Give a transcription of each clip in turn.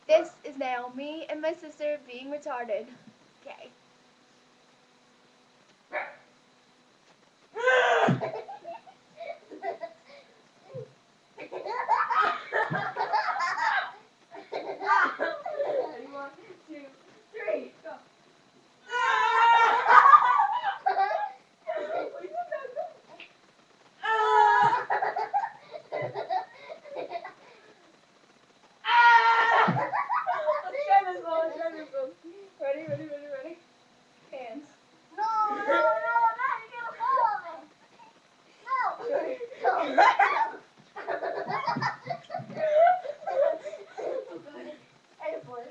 This is now me and my sister being retarded. Okay. Ready? 1, 2, 3, go. Let's try this one. Let's try this one. Ready? Ready? Ready? Ready? Hands. No, no, no, not you. No. Ready? No. Oh, God. Hey, boy.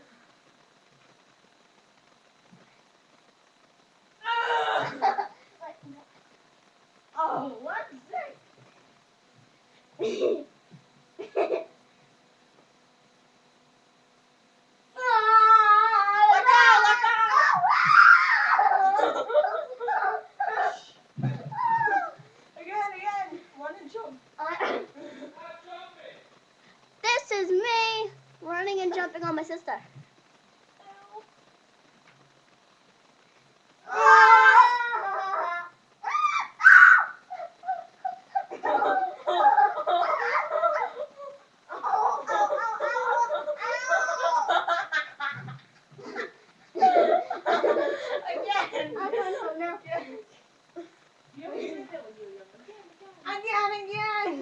Oh, what's this? Let go! Let go! Again, again. 1 and jump. This is me running and jumping on my sister. Again. I'm going home now. Again, again.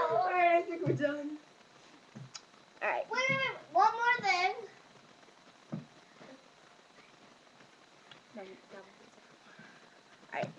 Alright, I think we're done. Alright. Wait, one more thing. Alright.